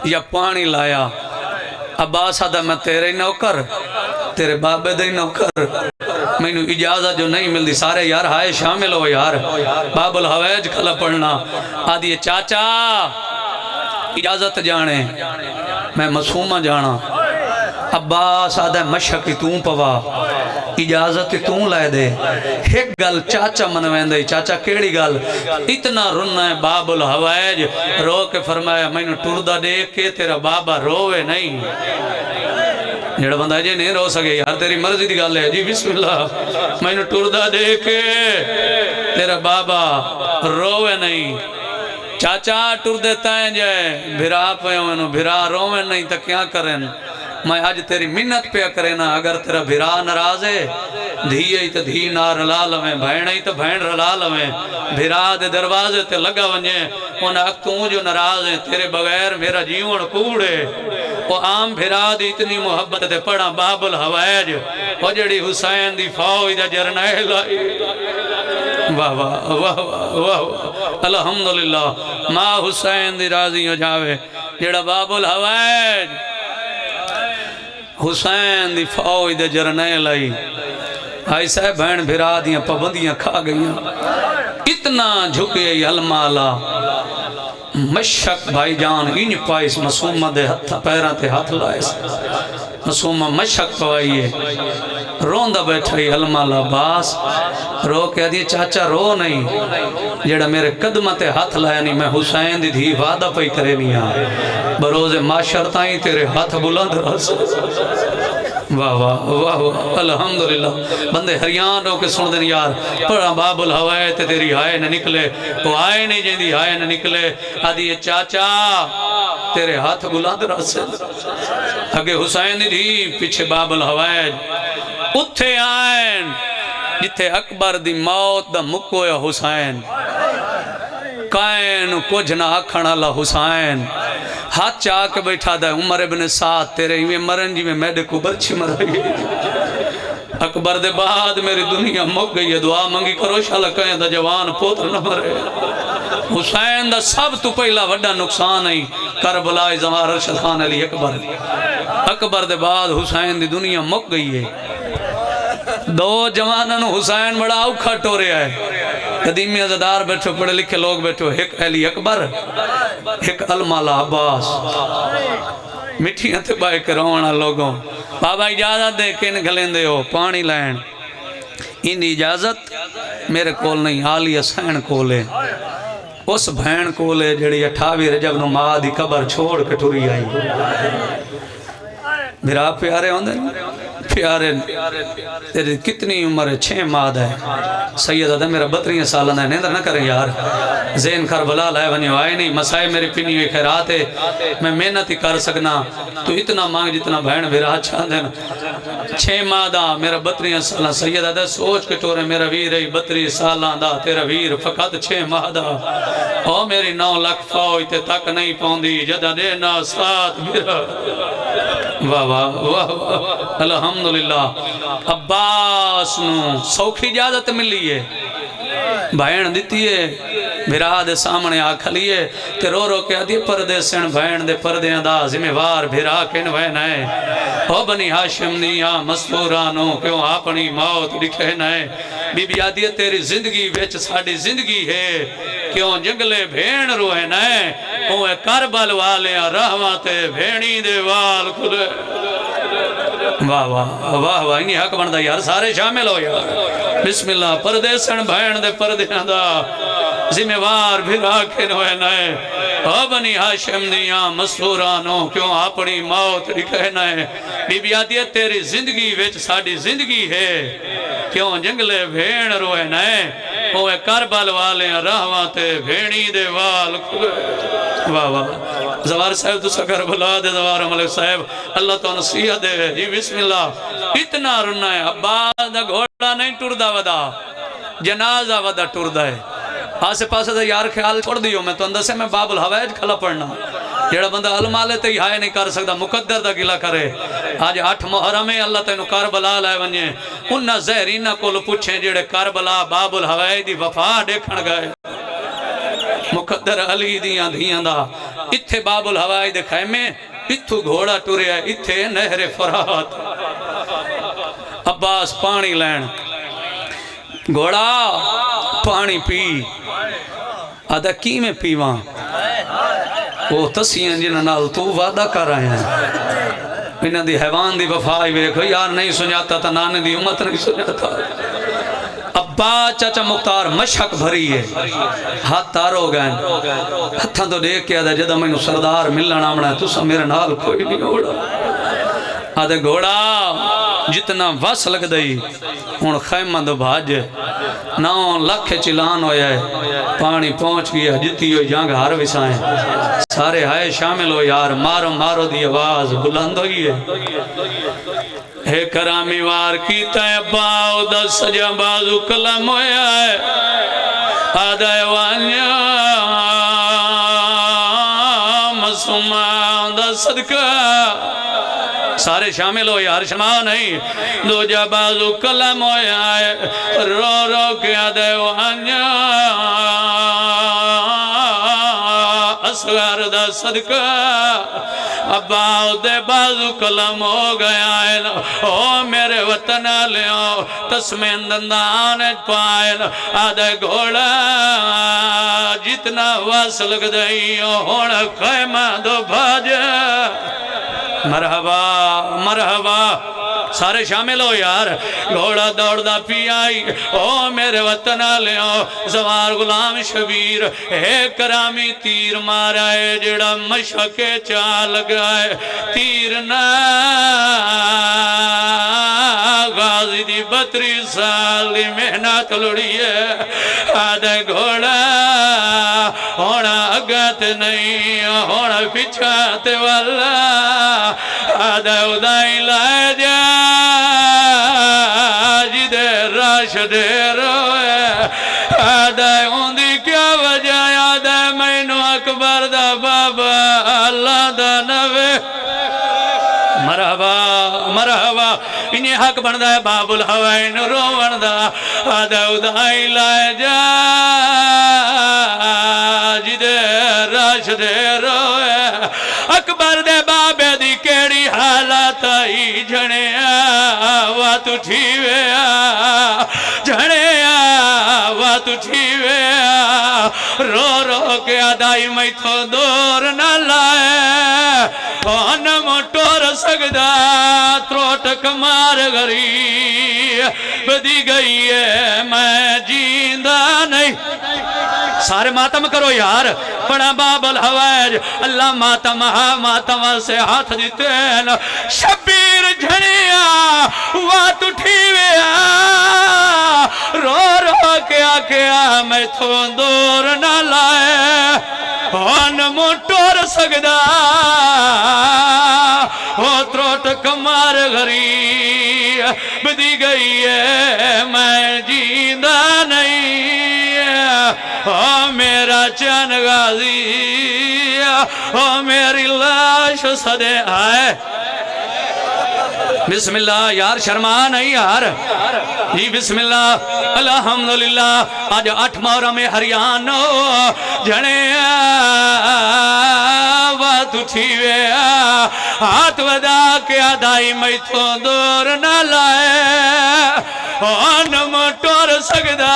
یا پانی لایا عباس آدھا میں تیرے نوکر تیرے بابے دے نوکر میں نے اجازت جو نہیں ملتی سارے یار ہائے شامل ہو یار باب الحویج کھلا پڑھنا آدھی چاچا اجازت جانے میں معصومہ جانا عباس آدھا مشکی توں پوا اجازت توں لائے دے ایک گل چاچا منوین دے چاچا کیڑی گل اتنا رننا ہے باب الحویج رو کے فرمایا میں نے ٹردہ دیکھ کے تیرا بابا روے نہیں جڑا بندہ جی نہیں رو سکے یار تیری مرضی دی گل ہے جی بسم اللہ میں نے ٹردہ دیکھ کے تیرا بابا روے نہیں چاچا ٹر دیتا ہے جائے بھرا پہ ہوئے بھرا روے نہیں تو کیا کریں میں آج تیری منت پہ کرینا اگر تیرا بھرا ناراض ہے دھی تو دھی نار رلا لویں بھین تو بھین رلا لویں بھرا دے دروازے تے لگا ونجے انہیں اکتوں جو ناراض ہیں تیرے بغیر میرا جیون کوڑے وہ عام بھرا دی اتنی محبت تے پڑھا باب الحویج وہ جڑی حسین دی فوج دا جرنیل آئی واہ واہ واہ واہ الحمدللہ ماں حسین دی راضی ہو جاوے جڑا باب الحویج حسین دی فوج دے جرنیل آئی ایسا ہے بہن بھرا دیاں پابندیاں کھا گئیاں اتنا جھکے علمالا مشک بھائی جان انج پائیس معصومہ دے پیران تے ہاتھ لائیس معصومہ مشک پوائیے روندہ بیٹھائی علمالا باس رو کہہ دیئے چاچا رو نہیں جیڑا میرے قدمہ تے ہاتھ لائے نہیں میں حسین دی دھی وعدہ پہ کرے نہیں آئے بروز معاشر تائیں تیرے ہاتھ بلند رس واہ واہ واہ واہ الحمدللہ بندے ہریان رو کے سن دیں یار پڑھا باب الحویج تے تیری ہائے نہ نکلے وہ آئے نہیں جیندی ہائے نہ نکلے آدھی چاچا تیرے ہاتھ بلند رس اگے حسین دی پیچھے باب الحویج اتھے آئین جتھے اکبر دی موت دا مکو یا حسین کائن کچھ نہ آکھن اللہ حسین ہاتھ چاہ کے بیٹھا دا عمر ابن سعد تیرے ہی میں مرن جی میں میڈے کو برچی مر رہی اکبر دے بعد میری دنیا مک گئی ہے دعا منگی کرو شاء اللہ کہیں دا جوان پوتر نہ مرے حسین دا سب تو پہلا وڈا نقصان ہے کربلا زمان رشد خان علی اکبر دے بعد حسین دی دنیا مک گئی ہے دو جوانن حسین بڑا اوکھا ٹورے آئے قدیمی عزدار بیٹھو پڑھے لکھے لوگ بیٹھو ایک علی اکبر ایک المالا عباس مٹھیاں تے بائے کروانا لوگوں بابا اجازت دے کن گھلیں دے ہو پانی لائن ان اجازت میرے کول نہیں آلی حسین کولے اس بھین کولے جڑی 28 رجب نو ماں دی قبر چھوڑ کے ٹوری آئی میرا پیارے ہوندے پیارے تیری کتنی عمر ہے 6 ماہ ہے سید آدھا میرا 32 سالہ ہے نیندر نہ کریں یار زین کربلا لائے ونی آئے نہیں مسائے میری پینی ہوئی خیرات ہے میں محنت ہی کر سکنا تو اتنا مانگ جتنا بہن بھیرا چھا دینا 6 ماہ دا میرا 32 سالہ سید آدھا سوچ کے ٹورے میرا ویر ہے 32 سالہ دا تیرا ویر فقط 6 ماہ دا او میری 9 لاکھ فوج تے تک نہیں پوندی جدہ دینا ساتھ میرا واہ واہ واہ واہ الحمدللہ عباس نو سوکھی اجازت ملی ہے بھائن دیتی ہے بھرا دے سامنے آکھلیے تے رو رو کے آدھی پردے سن بھائن دے پردے دا ذمہ وار بھرا کن وین ہے او بنی ہاشم دیا مستورانو کیوں اپنی موت لکھے نئے بی بی آدھی تیری زندگی ویچ ساڑی زندگی ہے کیوں جنگلے بھین روئے نئے اوہ کربل والے رحمت بھینی دے وال کھلے واہ واہ واہ واہ انہی حق بندہ یار سارے شامل ہو یار بسم اللہ پردے سن بھین دے پردے دا ذمہ وار بھرا کے نوے نئے او بنی ہاشم دیاں مسورانو کیوں اپنی موت لکھے نئے بی بی آدھی تیری زندگی ویچ ساڑی زندگی ہے کیوں جنگلے بھین روئے نئے اوہ کربل والے رحمت بھینی دے وال کھلے واہ واہ زوار صاحب تو سکر بلا دے زوار ملک صاحب اللہ تو نصیحت دے جی بسم اللہ اتنا رننا ہے عباس دا گھوڑا نہیں ٹردہ ودا جنازہ ودا ٹردہ ہے آسے پاسے دا یار خیال چھوڑ دیو میں تو اندر سے میں باب الحویج کھلا پڑھنا جیڑا بندہ علمالے تے ہی ہائے نہیں کر سکتا مقدر دا گلہ کرے آج 8 محرم ہے اللہ تینو کربلا لائے ونجے انہا زہرینہ کو پوچھیں جیڑے کربلا باب الحویج دی وفا دیکھن گئے مقدر علی دیاں دھیاں دا اتھے باب الہوائی دے خیمے اتھو گھوڑا ٹوریا اتھے نہر فرات عباس پانی لین گھوڑا پانی پی آدھا کی میں پیواں وہ تسیاں جنہاں نال تو وعدہ کر رہے ہیں انہاں دی حیوان دی وفائی ویکھو یار نہیں سنجاتا تا نانے دی امت نہیں سنجاتا ابا چاچا مختار مشک بھری ہے ہاتھ تار ہو گئے ہتھاں تو دیکھ کے آدھا جدہ میں سردار ملنا آمنا ہے تو سا میرے نال کوئی نہیں ہوڑا آدھے گھوڑا جتنا وس لگ دئی ہون خیمہ دو بھاج 9 لاکھ چلان ہویا ہے پانی پہنچ گیا جتی ہوئی جانگ ہر وسائیں سارے ہائے شامل ہو یار مارو مارو دی آواز بلند ہوئی ہے اے کرامی وار کیتا ہے باؤ دا سجا بازو کلم ہویا ہے آدھا وانیا مسلمان دا صدقہ سارے شامل ہو یار شما نہیں دو جا بازو کلم ہویا ہے رو رو کیا دیوانیا اصغر دا صدقہ اباؤ دے بازو کلم ہو گیا ہے او میرے وطن لیو تسمین دندان پائے آدھے گھوڑا جتنا واس لگ دئیو ہونا خیمہ دو بھاج مرحبا مرحبا سارے شامل ہو یار گھوڑا دوڑ دا پی آئی او میرے وطن لیو زوار غلام شبیر اے کرامی تیر مارا ہے جڑا مشک چال گئے تیر نا غازی دی 32 سال دی محنت لڑی ہے آدھے گھوڑا ہونا اگت نہیں ہونا پچھاتے والا آدھے ادائی لائے جا جدے راش دے روئے آدھے ہوندی کیا وجہ آدھے مینو اکبر دا بابا اللہ دا نوے مرحبا مرحبا انہیں حق بندہ ہے باب الحوائن رو بندہ آدھے ادائی لائے جا جدے راش دے روئے اکبر دے بابے دی کیڑی حالات آئی جھنے آوات اٹھیوے جھنے آوات اٹھیوے رو رو کے آدائی میں تو دور نہ لائے ان موٹور سگدہ تروٹ کمار گری بدی گئی ہے میں جیندہ نہیں سارے ماتم کرو یار بڑا باب الحوائج اللہ ماتم سے ہاتھ دیتے ہیں شبیر جھنیا وات اٹھیویا رو رو کیا میں تو دور نہ لائے ان موٹور سگدہ او تروٹ کمار غری بدی گئی ہے میں جیندہ نہیں او میرا چن غازی او میری لاش صدے آئے بسم اللہ یار شرما نہیں یار جی بسم اللہ الحمدللہ آج 8 محرم ہریانو جھنے بات اٹھیوے ہاتھ ودا کے آدائی میں تو دور نہ لائے ان موٹور سگدہ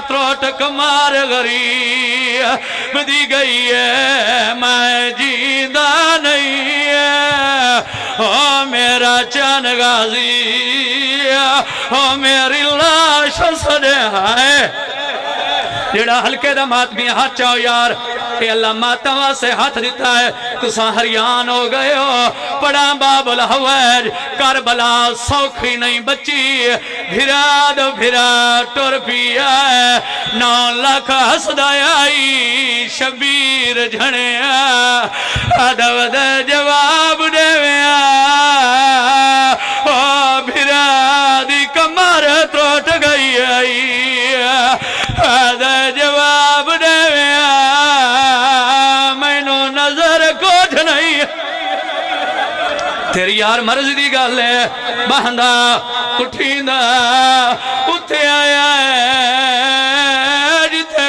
تروٹ کمار غری بدی گئی ہے میں جیندہ نہیں او میرا چن غازی او میری لاش صدے آئے جڑا ہلکے دا ماتمی ہاتھ چاہو یار کہ اللہ ماتما سے ہاتھ دیتا ہے تو سہریان ہو گئے ہو پڑا باب الحوائج کربلا سوکھی نہیں بچی بھرا دو بھرا ٹور پیا ہے 9 لاکھ حسدہ آئی شبیر جھنے آدھا ودہ جواب دے ویا او بھرا دی کمر تروٹ گئی آئی آدھا جواب دے ویا مینو نظر کچھ نہیں تیری یار مرض دی گل ہے بہندہ اٹھیندہ اتھے آیا ہے جتے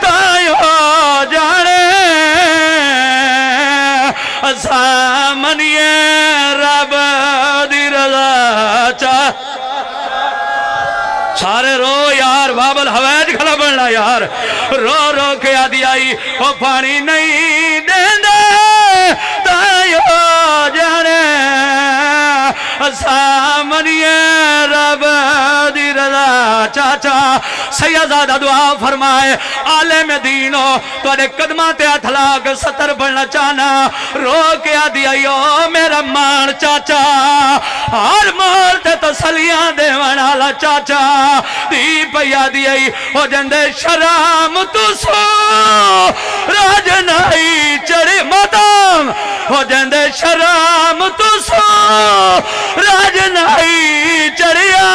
تائیو جانے سامنیے رب دی رضا چاہ سارے رو یار بابل حویج کھلا بننا یار رو رو کے آدھی آئی وہ پانی نہیں دیندے تائیو جانے سامنیے رب دی رضا چاچا سیدزادہ دعا فرمائے عالم دینو توڑے قدمہ تے اتھلاک ستر بڑھنا چانا رو کے آدھی آئیو میرا مان چاچا ہر مورتے تو سلیاں دے ونالا چاچا دی پہ آدھی آئی ہو جندے شرام تو سو راجنائی چڑی مدام ہو جندے شرام تو سو راجنائی چڑیا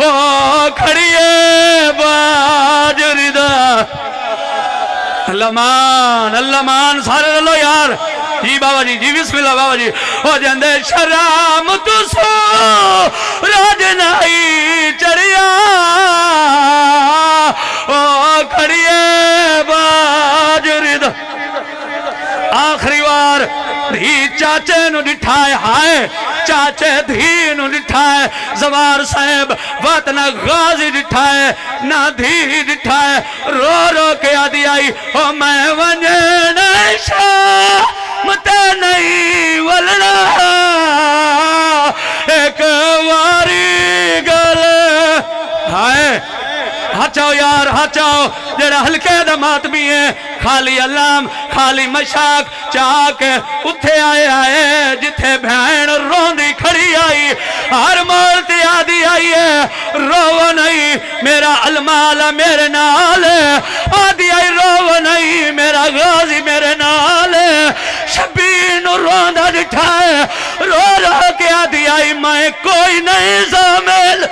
او کھڑیے باجری دا اللہ مان سارے رلو یار جی بابا جی جی بسم اللہ بابا جی ہو جندے شرام تو سو راجنائی چڑیا او کھڑیے باجری دا آخری وار دھی چاچے نو ڈٹھائے ہائے چاچے دھی نو ڈٹھائے زوار صاحب وطن غازی ڈٹھائے نہ دھی ڈٹھائے رو رو کے آدھی آئی او میں ونجنے شامتے نہیں ولنا ایک واری گل ہائے ہچاؤ یار ہچاؤ جڑا ہلکے دا ماتمی ہے خالی علام خالی مشاک چاک اتھے آئے آئے جتھے بھین روندی کھڑی آئی ہر مولتی آدھی آئی ہے رو نہیں میرا المالا میرے نال آدھی آئی رو نہیں میرا غازی میرے نال شبین روندہ جٹھائے رو رو کے آدھی آئی میں کوئی نہیں زامل